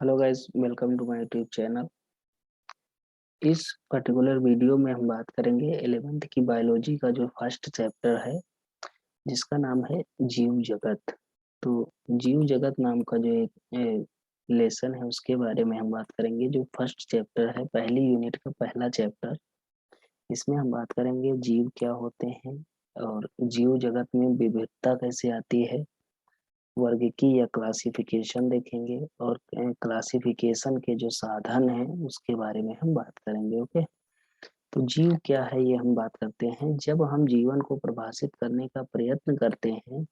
Hello guys, welcome to my YouTube channel. इस particular video में हम बात करेंगे 11th की बायोलॉजी का जो फर्स्ट चैप्टर है, जिसका नाम है जीव जगत। तो जीव जगत नाम का जो एक लेसन है, उसके बारे में हम बात करेंगे। जो फर्स्ट चैप्टर है, पहली यूनिट का पहला चैप्टर, इसमें हम बात करेंगे जीव क्या होते हैं और जीव जगत में विविधता कैसे आती है। वर्ग की या क्लासिफिकेशन देखेंगे और क्लासिफिकेशन के जो साधन हैं उसके बारे में हम बात करेंगे। ओके, तो जीव क्या है ये हम बात करते हैं। जब हम जीवन को परिभाषित करने का प्रयत्न करते हैं,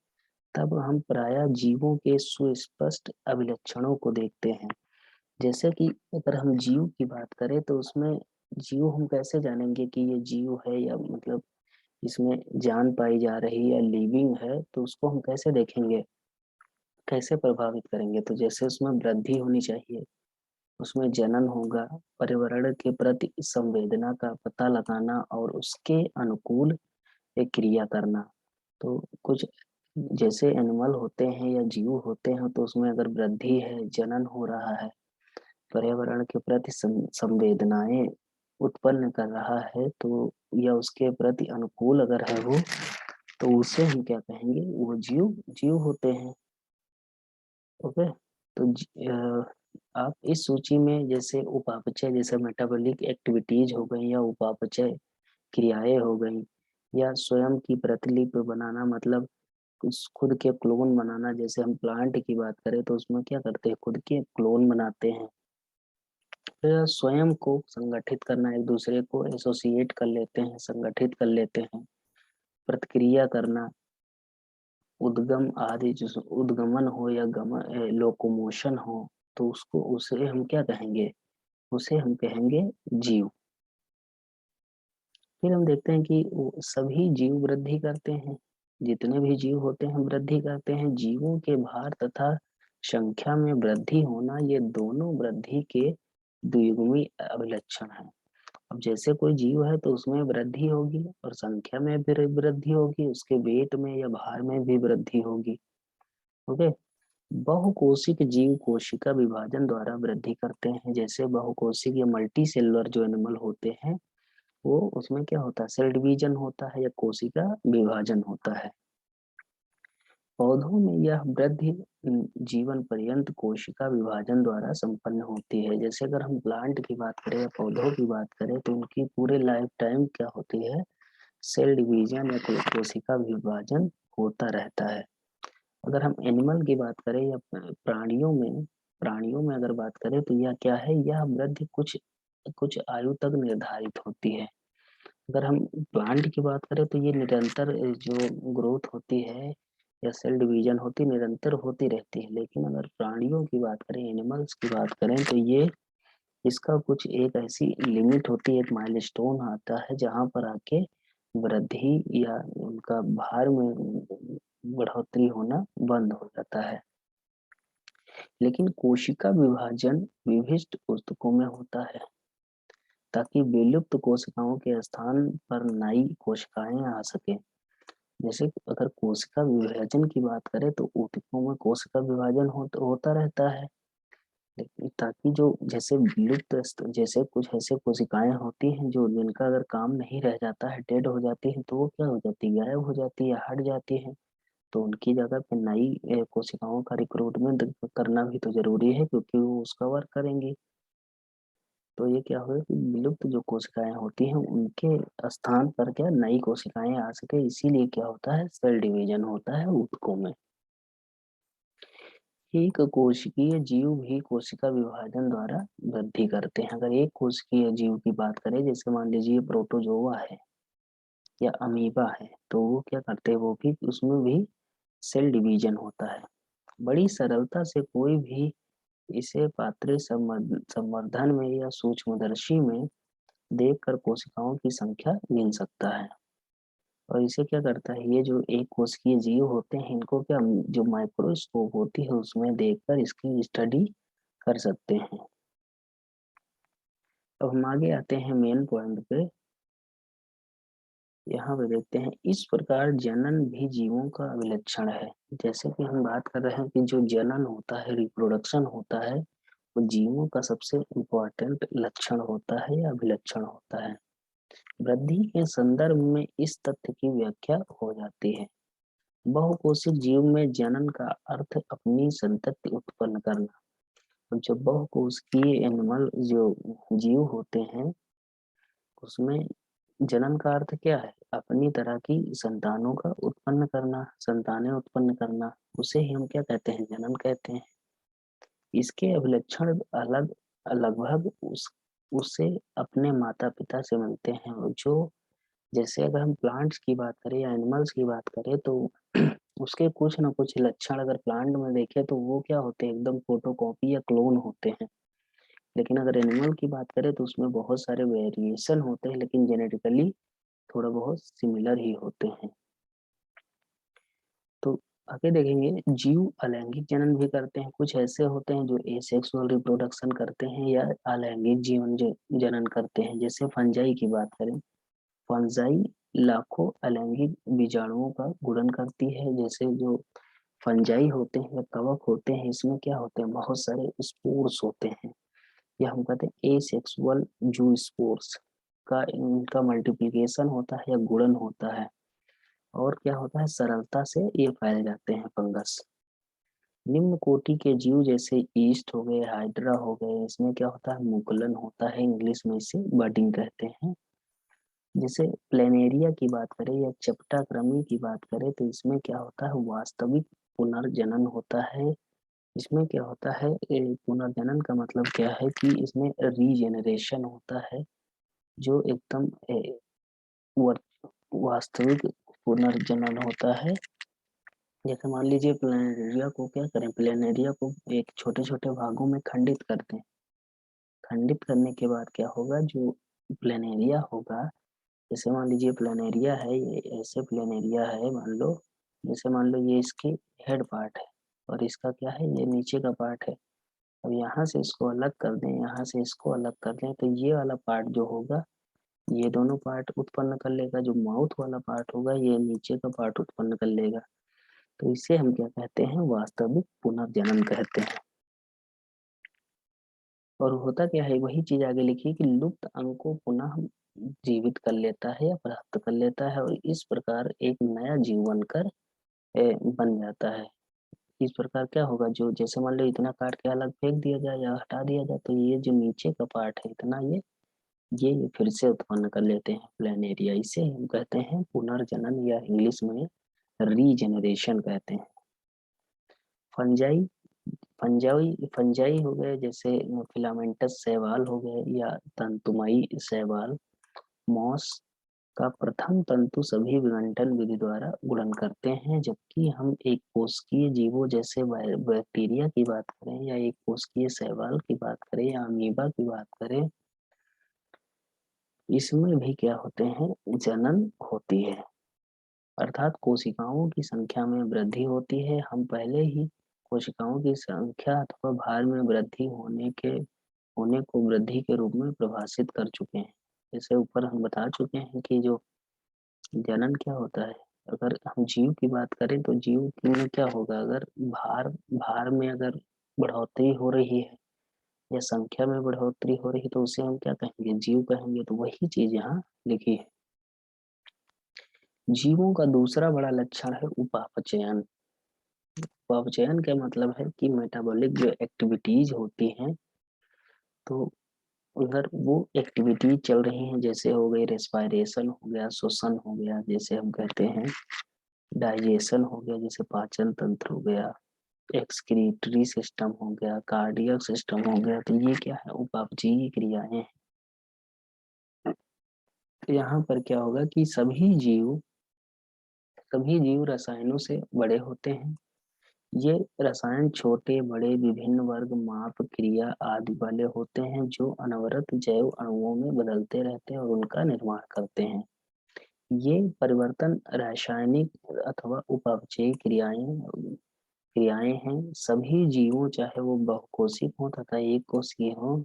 तब हम प्रायः जीवों के सुस्पष्ट अभिलक्षणों को देखते हैं। जैसे कि अगर हम जीव की बात करें तो उसमें जीव हम कैसे जानेंगे कि ये जीव है, या मतलब इसमें जान पाई जा रही है या लिविंग है, तो उसको हम कैसे देखेंगे, कैसे प्रभावित करेंगे। तो जैसे उसमें वृद्धि होनी चाहिए, उसमें जनन होगा, पर्यावरण के प्रति संवेदना का पता लगाना और उसके अनुकूल एक क्रिया करना। तो कुछ जैसे एनिमल होते हैं या जीव होते हैं, तो उसमें अगर वृद्धि है, जनन हो रहा है, पर्यावरण के प्रति संवेदनाएं उत्पन्न कर रहा है, तो या उसके प्रति अनुकूल अगर है वो, तो उसे हम क्या कहेंगे, वो जीव जीव होते हैं। ओके, तो आप इस सूची में जैसे उपापचय, जैसे मेटाबॉलिक एक्टिविटीज हो गई या उपापचय क्रियाएं हो गई, या स्वयं की प्रतिलिपि बनाना, मतलब कुछ खुद के क्लोन बनाना। जैसे हम प्लांट की बात करें तो उसमें क्या करते हैं, खुद के क्लोन बनाते हैं। फिर स्वयं को संगठित करना, एक दूसरे को एसोसिएट कर लेते हैं, संगठित कर लेते हैं। प्रतिक्रिया करना, उद्गम आदि, जो उद्गमन हो या गमन लोकोमोशन हो, तो उसको उसे हम क्या कहेंगे, उसे हम कहेंगे जीव। फिर हम देखते हैं कि सभी जीव वृद्धि करते हैं। जितने भी जीव होते हैं वृद्धि करते हैं। जीवों के भार तथा संख्या में वृद्धि होना, ये दोनों वृद्धि के द्विगुणी अभिलक्षण है। अब जैसे कोई जीव है तो उसमें वृद्धि होगी और संख्या में भी वृद्धि होगी, उसके वेट में या भार में भी वृद्धि होगी। ओके, बहुकोशिक जीव कोशिका विभाजन द्वारा वृद्धि करते हैं। जैसे बहुकोशिक या मल्टी सेलुलर जो एनिमल होते हैं, वो उसमें क्या होता है, सेल डिवीजन होता है या कोशिका विभाजन होता है। पौधों में यह वृद्धि जीवन पर्यंत कोशिका विभाजन द्वारा संपन्न होती है। जैसे अगर हम प्लांट की बात करें या पौधों की बात करें, तो उनकी पूरे लाइफ टाइम क्या होती है, सेल डिवीजन या कोशिका विभाजन होता रहता है। अगर हम एनिमल की बात करें या प्राणियों में अगर बात करें, तो यह क्या है, यह वृद्धि कुछ कुछ आयु तक निर्धारित होती है। अगर हम प्लांट की बात करें तो ये निरंतर जो ग्रोथ होती है या सेल डिवीजन होती, निरंतर होती रहती है। लेकिन अगर प्राणियों की बात करें, एनिमल्स की बात करें, तो ये इसका कुछ एक ऐसी लिमिट होती है, एक माइलस्टोन आता है जहां पर आके वृद्धि या उनका भार में बढ़ोतरी होना बंद हो जाता है। लेकिन कोशिका विभाजन विभिन्न पुस्तकों में होता है, ताकि विलुप्त कोशिकाओं के स्थान पर नई कोशिकाएं आ सके। जैसे अगर कोशिका विभाजन की बात करें तो ऊतकों में कोशिका विभाजन होता रहता है। लेकिन ताकि जो जैसे विलुप्त जैसे कुछ ऐसे कोशिकाएं होती हैं जो जिनका अगर काम नहीं रह जाता है, डेड हो जाती है, तो वो क्या हो जाती है, गायब हो जाती है, हट जाती है। तो उनकी जगह पे नई कोशिकाओं का रिक्रूटमेंट करना भी तो जरूरी है, क्योंकि वो उसका वर्क करेंगी। तो ये क्या होगा कि विलुप्त जो कोशिकाएं होती हैं उनके स्थान पर क्या नई कोशिकाएं आ सके, इसीलिए क्या होता है, सेल डिवीजन होता है ऊतकों में। एक कोशिकीय जीव भी कोशिका विभाजन द्वारा वृद्धि करते हैं। अगर एक कोशिकीय जीव की बात करें, जैसे मान लीजिए प्रोटोजोआ है या अमीबा है, तो वो क्या करते हैं, वो भी उसमें भी सेल डिवीजन होता है। बड़ी सरलता से कोई भी इसे पात्रे संवर्धन में या सूक्ष्मदर्शी में देखकर कोशिकाओं की संख्या गिन सकता है। और इसे क्या करता है, ये जो एक कोशिकीय जीव होते हैं, इनको क्या, जो माइक्रोस्कोप होती है उसमें देखकर इसकी स्टडी कर सकते हैं। अब हम आगे आते हैं मेन पॉइंट पे। यहाँ पे देखते हैं, इस प्रकार जनन भी जीवों का अभिलक्षण है। जैसे कि हम बात कर रहे हैं कि जो जनन होता है, रिप्रोडक्शन होता है, वो जीवों का सबसे इम्पोर्टेंट लक्षण होता है या अभिलक्षण होता है। वृद्धि के संदर्भ में इस तथ्य की व्याख्या हो जाती है। बहुकोशिक जीव में जनन का अर्थ अपनी संतति उत्पन्न करना। अब जो बहुकोशिकीय एनिमल जो जीव होते हैं उसमें जनन का अर्थ क्या है? अपनी तरह की संतानों का उत्पन्न करना, संतानें उत्पन्न करना, उसे ही हम क्या कहते हैं? जनन कहते हैं। इसके अभिलक्षण अलग लगभग उससे अपने माता पिता से मिलते हैं। और जो जैसे अगर हम प्लांट्स की बात करें या एनिमल्स की बात करें तो उसके कुछ ना कुछ लक्षण अगर प्लांट में देखें तो वो क्या होते हैं? एकदम फोटोकॉपी या क्लोन होते हैं। लेकिन अगर एनिमल की बात करें तो उसमें बहुत सारे वेरिएशन होते हैं, लेकिन जेनेटिकली थोड़ा बहुत सिमिलर ही होते हैं। तो आगे देखेंगे, जीव अलैंगिक जनन भी करते हैं। कुछ ऐसे होते हैं जो एसेक्सुअल रिप्रोडक्शन करते हैं या अलैंगिक जीवन जनन करते हैं। जैसे फंजाई की बात करें, फंजाई लाखों अलैंगिक बीजाणुओं का गुणन करती है। जैसे जो फंजाई होते हैं या कवक होते हैं, इसमें क्या होते हैं? बहुत सारे स्पोर्स होते हैं, या हम कहते हैं एसेक्सुअल जू स्पोर्स का इनका मल्टीप्लिकेशन होता है या गुणन होता है। और क्या होता है? सरलता से ये फैल जाते हैं फंगस। निम्न कोटि के जीव जैसे ईस्ट हो गए, हाइड्रा हो गए, इसमें क्या होता है? मुकुलन होता है, इंग्लिश में इसे बडिंग कहते हैं। जैसे प्लेनेरिया की बात करें या चपटा कृमि की बात करें तो इसमें क्या होता है? वास्तविक पुनर्जनन होता है। इसमें क्या होता है? पुनर्जनन का मतलब क्या है कि इसमें रीजेनरेशन होता है, जो एकदम वास्तविक पुनर्जनन होता है। जैसे मान लीजिए प्लेनेरिया को क्या करें? प्लेनेरिया को एक छोटे छोटे भागों में खंडित कर दें। खंडित करने के बाद क्या होगा? जो प्लेनेरिया होगा, जैसे मान लीजिए प्लेनेरिया है, ये ऐसे प्लेनेरिया है, मान लो जैसे मान लो ये इसकी हेड पार्ट है और इसका क्या है? ये नीचे का पार्ट है। अब यहाँ से इसको अलग कर दें, यहाँ से इसको अलग कर दें, तो ये वाला पार्ट जो होगा ये दोनों पार्ट उत्पन्न कर लेगा। जो माउथ वाला पार्ट होगा ये नीचे का पार्ट उत्पन्न कर लेगा। तो इसे हम क्या कहते हैं? वास्तविक पुनर्जनन कहते हैं। और होता क्या है? वही चीज आगे लिखी कि लुप्त अंग को पुनः जीवित कर लेता है या प्राप्त कर लेता है, और इस प्रकार एक नया जीव बनकर बन जाता है। इस प्रकार क्या होगा? जो जैसे मान लो इतना काट के अलग फेंक दिया जाए या हटा दिया जाए तो ये जो नीचे का पार्ट है इतना, ये फिर से उत्पन्न कर लेते हैं प्लेनेरिया। इसे हम कहते हैं पुनर्जनन या इंग्लिश में रीजेनरेशन कहते हैं। फंजाई फंजाई फंजाई हो गए, जैसे फिलामेंटस शैवाल हो गए या तंतुमयी शैवाल। मॉस का प्रथम तंतु सभी विघटन विधि द्वारा गुणन करते हैं, जबकि हम एक कोशिकीय जीवों जैसे बैक्टीरिया की बात करें या एक कोशिकीय शैवाल की बात करें या अमीबा की बात करें, इसमें भी क्या होते हैं? जनन होती है, अर्थात कोशिकाओं की संख्या में वृद्धि होती है। हम पहले ही कोशिकाओं की संख्या अथवा भार में वृद्धि होने को वृद्धि के रूप में परिभाषित कर चुके हैं। जैसे ऊपर हम बता चुके हैं कि जो जनन क्या होता है। अगर हम जीव की बात करें तो जीव में क्या होगा? अगर भार भार में अगर बढ़ोतरी हो रही है या संख्या में बढ़ोतरी हो रही है तो उसे हम क्या कहेंगे? जीव कहेंगे। तो वही चीज यहाँ लिखी है। जीवों का दूसरा बड़ा लक्षण है उपापचयन। उपापचयन का मतलब है कि मेटाबॉलिक जो एक्टिविटीज होती हैं, तो अगर वो एक्टिविटी चल रही हैं, जैसे हो गई रेस्पिरेशन हो गया, श्वसन हो गया जैसे हम कहते हैं, डाइजेशन हो गया जैसे पाचन तंत्र हो गया, एक्सक्रीटरी सिस्टम हो गया, कार्डियक सिस्टम हो गया, तो ये क्या है? उपापचयी क्रियाएं हैं। तो यहाँ पर क्या होगा कि सभी जीव रसायनों से बड़े होते हैं। ये रसायन छोटे बड़े विभिन्न वर्ग माप क्रिया आदि वाले होते हैं, जो अनवरत जैव अणुओं में बदलते रहते हैं और उनका निर्माण करते हैं। ये परिवर्तन रासायनिक अथवा उपापचयी क्रियाएं हैं। सभी जीवों, चाहे वो बहुकोशिक हो तथा एक कोशिकीय हो,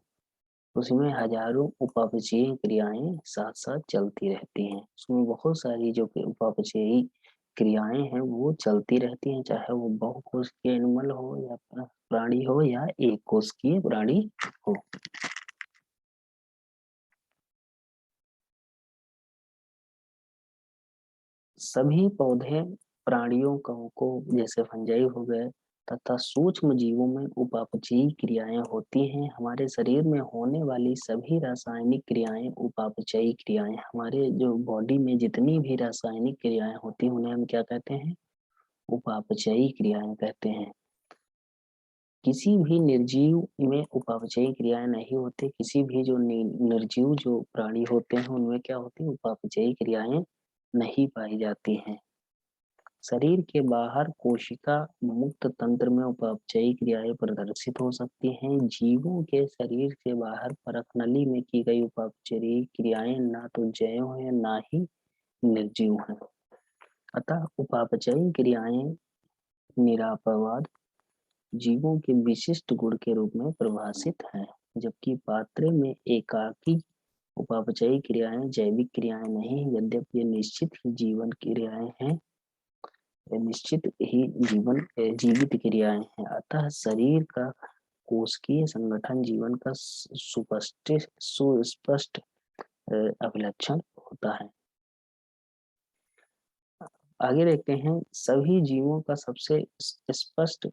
उसमें हजारों उपापचयी क्रियाएं साथ साथ चलती रहती हैं। उसमें बहुत सारी जो कि उपापचयी क्रियाएं हैं वो चलती रहती हैं, चाहे वो बहुकोषीय एनिमल हो या प्राणी हो या एक कोशिकीय प्राणी हो। सभी पौधे प्राणियों को जैसे फंजाई हो गए तथा सूक्ष्म जीवों में उपापचयी क्रियाएं होती हैं। हमारे शरीर में होने वाली सभी रासायनिक क्रियाएं उपापचयी क्रियाएं, हमारे जो बॉडी में जितनी भी रासायनिक क्रियाएं होती हैं उन्हें हम क्या कहते हैं? उपापचयी क्रियाएं कहते हैं। किसी भी निर्जीव में उपापचयी क्रियाएं नहीं होती। किसी भी जो निर्जीव जो प्राणी होते हैं उनमें क्या होती है? उपापचयी क्रियाएं नहीं पाई जाती हैं। शरीर के बाहर कोशिका मुक्त तंत्र में उपापचयी क्रियाएं प्रदर्शित हो सकती हैं। जीवों के शरीर से बाहर परखनली में की गई उपापचयी क्रियाएं ना तो जैव हैं ना ही निर्जीव हैं। अतः उपापचयी क्रियाएं निरापवाद जीवों के विशिष्ट गुण के रूप में परिभाषित हैं, जबकि पात्रे में एकाकी उपापचयी क्रियाएं जैविक क्रियाएं नहीं, यद्यपि ये निश्चित ही जीवन क्रियाएं हैं, निश्चित ही जीवित क्रियाएं हैं। अतः शरीर का कोशिकीय संगठन जीवन का सुस्पष्ट अभिलक्षण होता है। आगे देखते हैं, सभी जीवों का सबसे स्पष्ट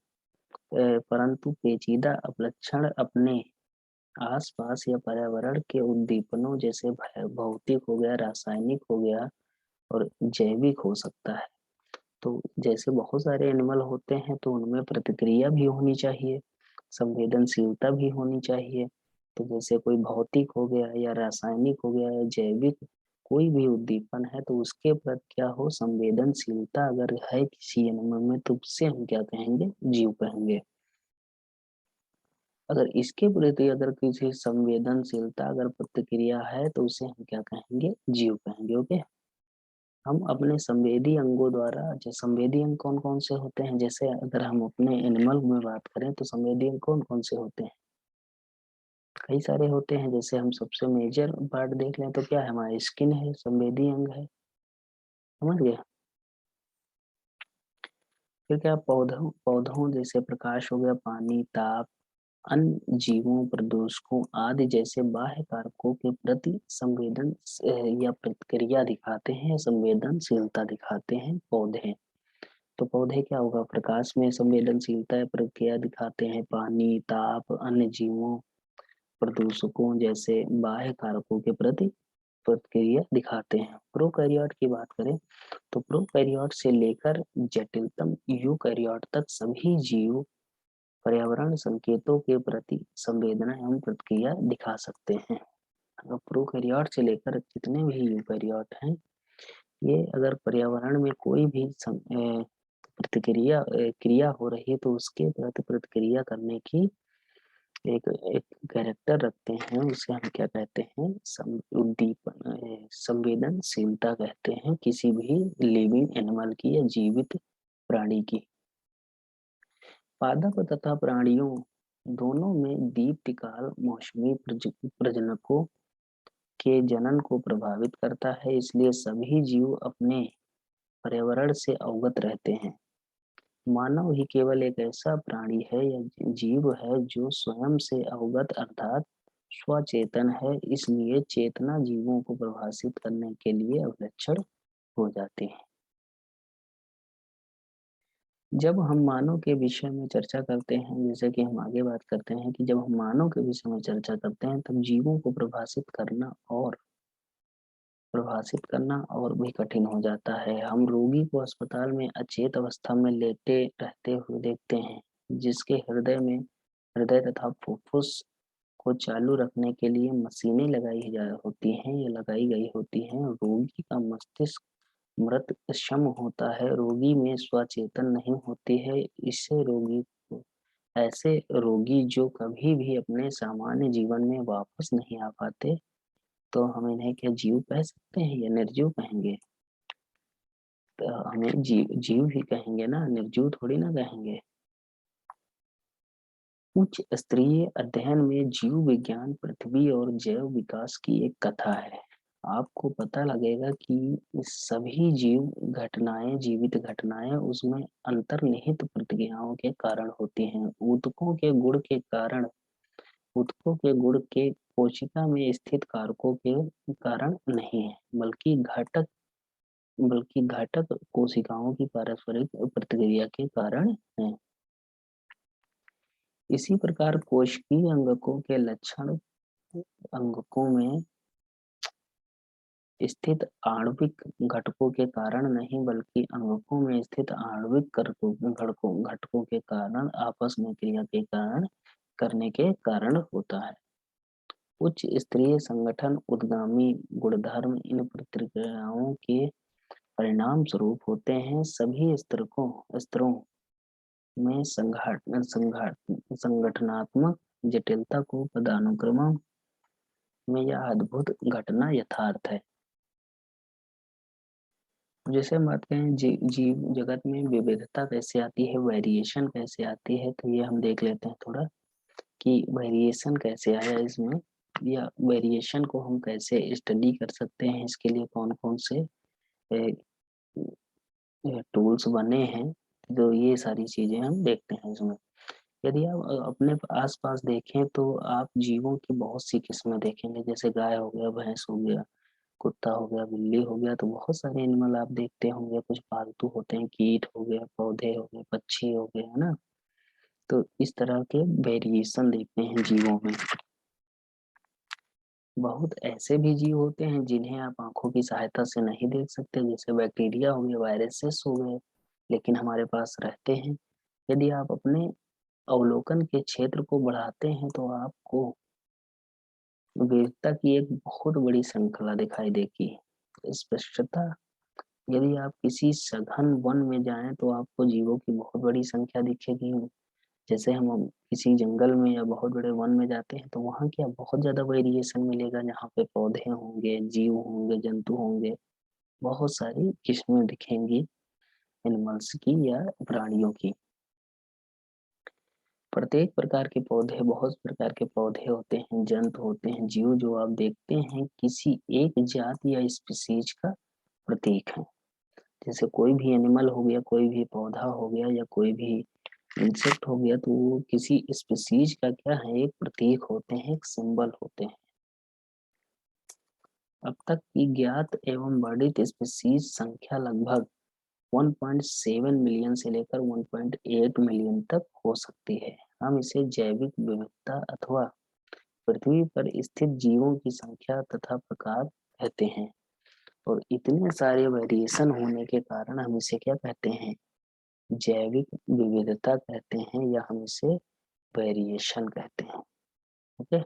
परंतु पेचीदा अभिलक्षण अपने आसपास या पर्यावरण के उद्दीपनों जैसे भौतिक हो गया, रासायनिक हो गया और जैविक हो सकता है। तो जैसे बहुत सारे एनिमल होते हैं तो उनमें प्रतिक्रिया भी होनी चाहिए, संवेदनशीलता भी होनी चाहिए। तो जैसे कोई भौतिक हो गया या रासायनिक हो गया या जैविक कोई भी उद्दीपन है तो उसके प्रति क्या हो? संवेदनशीलता अगर है किसी एनिमल में तो उससे हम क्या कहेंगे? जीव कहेंगे। अगर इसके प्रति अगर किसी संवेदनशीलता अगर प्रतिक्रिया है तो उसे हम क्या कहेंगे? जीव कहेंगे। ओके, हम अपने संवेदी अंगों द्वारा, जो संवेदी अंग कौन कौन से होते हैं, जैसे अगर हम अपने एनिमल में बात करें तो संवेदी अंग कौन कौन से होते हैं? कई सारे होते हैं। जैसे हम सबसे मेजर पार्ट देख लें तो क्या है? हमारी स्किन है, संवेदी अंग है, समझ गए। फिर क्या? पौधों पौधों जैसे प्रकाश हो गया, पानी, ताप, अन्य जीवों, प्रदूषकों आदि जैसे बाह्य कारकों के प्रति संवेदन या प्रतिक्रिया दिखाते हैं, संवेदनशीलता दिखाते हैं पौधे। तो पौधे क्या होगा? प्रकाश में संवेदनशीलता या प्रतिक्रिया दिखाते हैं, पानी, ताप, अन्य जीवों, प्रदूषकों जैसे बाह्य कारकों के प्रति प्रतिक्रिया दिखाते हैं। प्रोकैरियोट की बात करें तो प्रोकैरियोट से लेकर जटिलतम यूकैरियोट तक सभी जीव पर्यावरण संकेतों के प्रति संवेदना एवं प्रतिक्रिया दिखा सकते हैं। अगर प्रोकैरियोट से लेकर जितने भी यूकैरियोट हैं, ये अगर पर्यावरण में कोई भी प्रतिक्रिया क्रिया हो रही है तो उसके प्रति प्रतिक्रिया करने की एक एक कैरेक्टर रखते हैं, उसे हम क्या कहते हैं? उद्दीपन संवेदनशीलता कहते हैं किसी भी लिविंग एनिमल की या जीवित प्राणी की। पादप तथा प्राणियों दोनों में दीप्तिकाल मौसमी प्रजनकों के जनन को प्रभावित करता है, इसलिए सभी जीव अपने पर्यावरण से अवगत रहते हैं। मानव ही केवल एक ऐसा प्राणी है या जीव है जो स्वयं से अवगत अर्थात स्वचेतन है, इसलिए चेतना जीवों को प्रभाषित करने के लिए अविलक्षण हो जाती है। जब हम मानव के विषय में चर्चा करते हैं, जैसे कि हम आगे बात करते हैं कि जब हम मानव के विषय में चर्चा करते हैं तब जीवों को प्रभाषित करना और भी कठिन हो जाता है। हम रोगी को अस्पताल में अचेत अवस्था में लेटे रहते हुए देखते हैं, जिसके हृदय तथा फुफ्फुस को चालू रखने के लिए मशीनें होती हैं या लगाई गई होती हैं। रोगी का मस्तिष्क मृत क्षम होता है, रोगी में स्वचेतन नहीं होती है। इससे रोगी को ऐसे रोगी जो कभी भी अपने सामान्य जीवन में वापस नहीं आ पाते, तो हम इन्हें क्या जीव कह सकते हैं या निर्जीव कहेंगे? तो हमें जीव ही कहेंगे ना, निर्जीव थोड़ी ना कहेंगे। उच्च स्तरीय अध्ययन में जीव विज्ञान, पृथ्वी और जैव विकास की एक कथा है। आपको पता लगेगा कि सभी जीवित घटनाएं उसमें अंतर्निहित प्रतिक्रियाओं के कारण होती हैं। ऊतकों के गुण के कोशिका में स्थित कारकों के कारण नहीं है, बल्कि घटक कोशिकाओं की पारस्परिक प्रतिक्रिया के कारण है। इसी प्रकार कोशिकीय अंगकों के लक्षण अंगकों में स्थित आणविक घटकों के कारण नहीं, बल्कि अंगकों में स्थित आणविक घटकों के कारण आपस में क्रिया के कारण करने के कारण होता है। उच्च स्तरीय संगठन उद्गामी गुणधर्म इन प्रतिक्रियाओं के परिणाम स्वरूप होते हैं। सभी स्तरों में संगठनात्मक जटिलता को पदानुक्रम में यह अद्भुत घटना यथार्थ है। जैसे हम बात करें जीव जगत में विविधता कैसे आती है, वेरिएशन कैसे आती है, तो ये हम देख लेते हैं थोड़ा कि वेरिएशन कैसे आया इसमें, या वेरिएशन को हम कैसे स्टडी कर सकते हैं, इसके लिए कौन कौन से टूल्स बने हैं। तो ये सारी चीजें हम देखते हैं इसमें। यदि आप अपने आसपास देखें तो आप जीवों की बहुत सी किस्में देखेंगे, जैसे गाय हो गया, भैंस हो गया, कुत्ता हो गया, बिल्ली हो गया, तो बहुत सारे एनिमल आप देखते होंगे। कुछ पालतू होते हैं, कीट हो गया, पौधे हो गए, पक्षी हो गए, है ना। तो इस तरह के वेरिएशन देखते हैं जीवों में। बहुत ऐसे भी जीव होते हैं जिन्हें आप आंखों की सहायता से नहीं देख सकते, जैसे बैक्टीरिया हो गए, वायरसेस हो गए, लेकिन हमारे पास रहते हैं। यदि आप अपने अवलोकन के क्षेत्र को बढ़ाते हैं तो आपको विविधता की एक बहुत बड़ी श्रृंखला दिखाई देगी। स्पष्टता, यदि आप किसी सघन वन में जाएं तो आपको जीवों की बहुत बड़ी संख्या दिखेगी। जैसे हम किसी जंगल में या बहुत बड़े वन में जाते हैं तो वहाँ क्या बहुत ज्यादा वेरिएशन मिलेगा, जहाँ पे पौधे होंगे, जीव होंगे, जंतु होंगे, बहुत सारी किस्में दिखेंगी एनिमल्स की या प्राणियों की। प्रत्येक प्रकार के पौधे, बहुत प्रकार के पौधे होते हैं, जंतु होते हैं, जीव जो आप देखते हैं किसी एक जात या स्पीसीज का प्रतीक है। जैसे कोई भी एनिमल हो गया, कोई भी पौधा हो गया, या कोई भी इंसेक्ट हो गया, तो वो किसी स्पीसीज का क्या है, एक प्रतीक होते हैं, एक सिंबल होते हैं। अब तक की ज्ञात एवं वर्णित स्पीसीज संख्या लगभग 1.7 मिलियन से लेकर 1.8 मिलियन तक हो सकती है। हम इसे जैविक विविधता अथवा पृथ्वी पर स्थित जीवों की संख्या तथा प्रकार कहते हैं। और इतने सारे वेरिएशन होने के कारण हम इसे क्या कहते हैं, जैविक विविधता कहते हैं, या हम इसे वेरिएशन कहते हैं। ओके,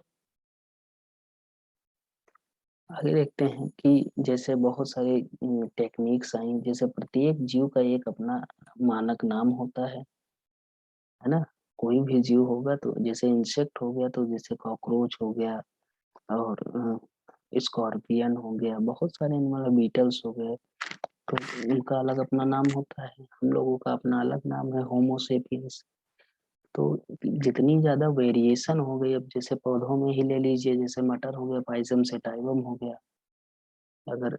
आगे देखते हैं कि जैसे बहुत सारे टेक्निक्स आई, जैसे प्रत्येक जीव का एक अपना मानक नाम होता है ना। कोई भी जीव होगा तो जैसे इंसेक्ट हो गया तो जैसे कॉकरोच हो गया, और स्कॉर्पियन हो गया, बहुत सारे एनिमल, बीटल्स हो गए, तो उनका अलग अपना नाम होता है। हम लोगों का अपना अलग नाम है, होमोसेपियंस। तो जितनी ज्यादा वेरिएशन हो गई, अब जैसे पौधों में ही ले लीजिए, जैसे मटर हो गया, पाइजम सेटाइवम हो गया, अगर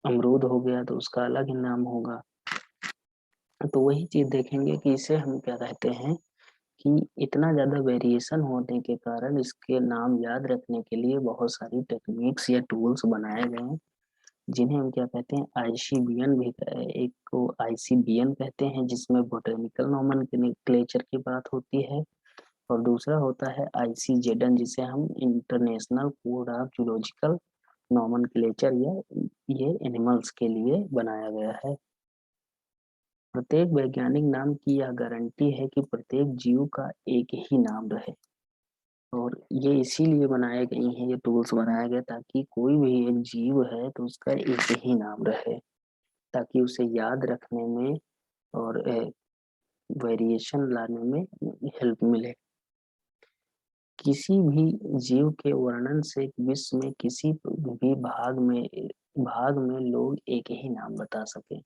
अमरूद हो गया तो उसका अलग ही नाम होगा। तो वही चीज देखेंगे कि इसे हम क्या कहते हैं, कि इतना ज्यादा वेरिएशन होने के कारण इसके नाम याद रखने के लिए बहुत सारी टेक्निक्स या टूल्स बनाए गए हैं, जिन्हें हम क्या कहते हैं, आईसीबीएन भी, एक को आईसीबीएन कहते हैं जिसमें बोटेनिकल नोमेनक्लेचर की बात होती है, और दूसरा होता है आईसीजेडन जिसे हम international code of zoological nomenclature, या ये एनिमल्स के लिए बनाया गया है। प्रत्येक वैज्ञानिक नाम की यह गारंटी है कि प्रत्येक जीव का एक ही नाम रहे, और ये इसीलिए बनाए गई हैं, ये टूल्स बनाए गए ताकि कोई भी एक जीव है तो उसका एक ही नाम रहे, ताकि उसे याद रखने में और वेरिएशन लाने में हेल्प मिले। किसी भी जीव के वर्णन से विश्व में किसी भी भाग में लोग एक ही नाम बता सके,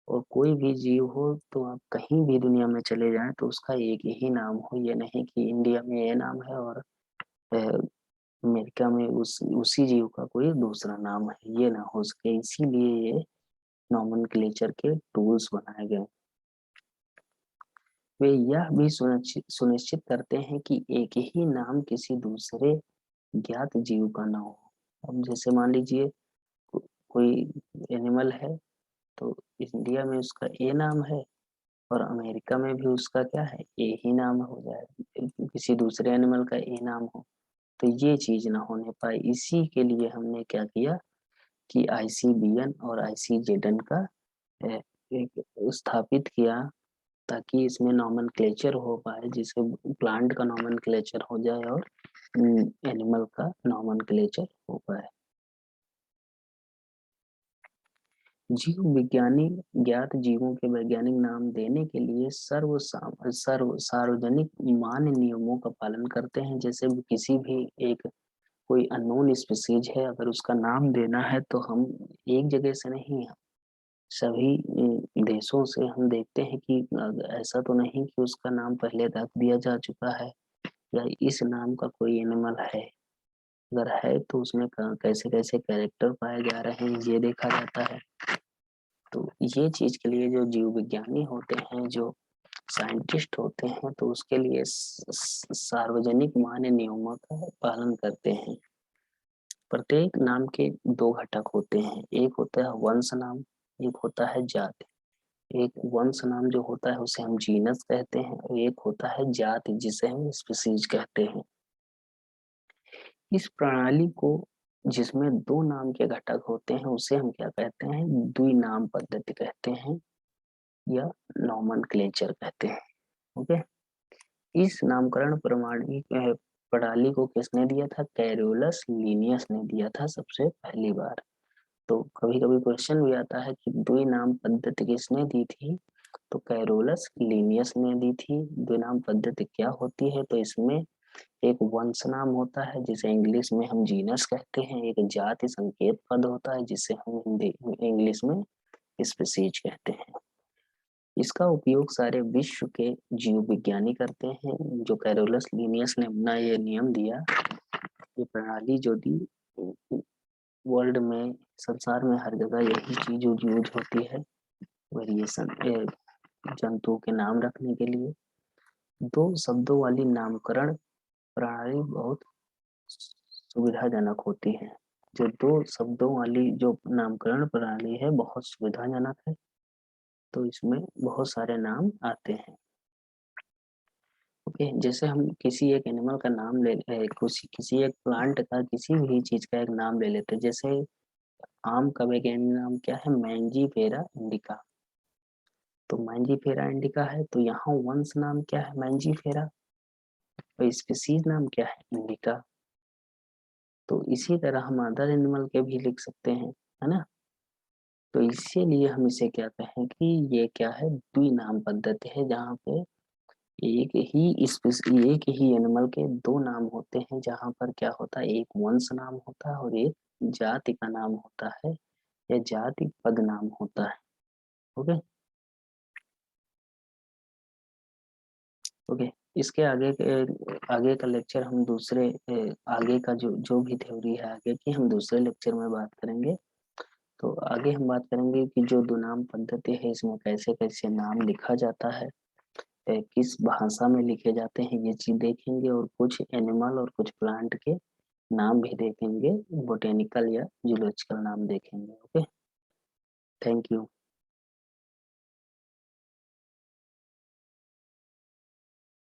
और कोई भी जीव हो तो आप कहीं भी दुनिया में चले जाएं तो उसका एक ही नाम हो, ये नहीं कि इंडिया में ये नाम है और अमेरिका में उसी जीव का कोई दूसरा नाम है, ये ना हो सके, इसीलिए ये नॉमेनक्लेचर के टूल्स बनाए गए। वे यह भी सुनिश्चित करते हैं कि एक ही नाम किसी दूसरे ज्ञात जीव का ना हो। अब जैसे मान लीजिए कोई एनिमल है, तो इंडिया में उसका ए नाम है और अमेरिका में भी उसका क्या है, ए ही नाम हो जाए, किसी दूसरे एनिमल का ए नाम हो, तो ये चीज ना होने पाए। इसी के लिए हमने क्या किया कि आईसीबीएन और आईसीजेडन का एक स्थापित किया, ताकि इसमें नॉमेनक्लेचर हो पाए, जिससे प्लांट का नॉमेनक्लेचर हो जाए और एनिमल का नॉमेनक्लेचर हो पाए। जीव विज्ञानी ज्ञात जीवों के वैज्ञानिक नाम देने के लिए सार्वजनिक मान्य नियमों का पालन करते हैं। जैसे किसी भी एक कोई अननोन स्पीसीज है, अगर उसका नाम देना है तो हम एक जगह से नहीं, सभी देशों से हम देखते हैं कि ऐसा तो नहीं कि उसका नाम पहले रख दिया जा चुका है या इस नाम का कोई एनिमल है। अगर है तो उसमें कैसे कैसे कैरेक्टर पाए जा रहे हैं, ये देखा जाता है। तो ये चीज के लिए जो जीव विज्ञानी होते हैं, जो साइंटिस्ट होते हैं, तो उसके लिए सार्वजनिक मान्य नियमों का पालन करते हैं। प्रत्येक नाम के दो घटक होते हैं, एक होता है वंश नाम, एक होता है जाति। एक वंश नाम जो होता है उसे हम जीनस कहते हैं, और एक होता है जाति जिसे हम स्पीसीज कहते हैं। इस प्रणाली को, जिसमें दो नाम के घटक होते हैं, उसे हम क्या कहते हैं, द्विनाम पद्धति कहते हैं या नॉमेनक्लेचर कहते हैं। ओके, इस नामकरण प्रणाली को किसने दिया था, कैरोलस लीनियस ने दिया था सबसे पहली बार। तो कभी कभी क्वेश्चन भी आता है कि द्विनाम पद्धति किसने दी थी, तो कैरोलस लीनियस ने दी थी। द्विनाम पद्धति क्या होती है, तो इसमें एक वंश नाम होता है जिसे इंग्लिश में हम जीनस कहते हैं, एक जाति संकेत पद होता है जिसे हम हिंदी इंग्लिश में स्पीसीज कहते हैं। इसका उपयोग सारे विश्व के जीव विज्ञानी करते हैं। जो कैरोलस लीनियस ने अपना ये नियम दिया, ये प्रणाली जो दी, वर्ल्ड में, संसार में हर जगह यही चीज यूज होती है, वेरिएशन जंतुओं के नाम रखने के लिए। दो शब्दों वाली नामकरण प्रणाली बहुत सुविधाजनक होती है। जो दो शब्दों वाली जो नामकरण प्रणाली है बहुत सुविधाजनक है, तो इसमें बहुत सारे नाम आते हैं। ओके, जैसे हम किसी एक एनिमल का नाम किसी एक प्लांट का, किसी भी चीज का एक नाम ले लेते हैं। जैसे आम का वैज्ञानिक नाम क्या है, मैंजीफेरा इंडिका। तो मैंजीफेरा इंडिका है, तो यहाँ वंश नाम क्या है, मैंजीफेरा, और स्पीसीज नाम क्या है, इंडिका। तो इसी तरह हम अदर एनिमल के भी लिख सकते हैं, है ना। तो इसीलिए हम इसे क्या कहें कि ये क्या है, द्विनाम पद्धति है, जहाँ पे एक ही एनिमल के दो नाम होते हैं, जहाँ पर क्या होता है, एक वंश नाम होता है और एक जाति का नाम होता है या जाति पद नाम होता है। ओके ओके, इसके आगे का लेक्चर हम दूसरे आगे का जो भी थ्योरी है आगे की, हम दूसरे लेक्चर में बात करेंगे। तो आगे हम बात करेंगे कि जो दुनाम पद्धति है, इसमें कैसे कैसे नाम लिखा जाता है, किस भाषा में लिखे जाते हैं, ये चीज देखेंगे, और कुछ एनिमल और कुछ प्लांट के नाम भी देखेंगे, बोटेनिकल या जूलॉजिकल नाम देखेंगे। Okay, thank you.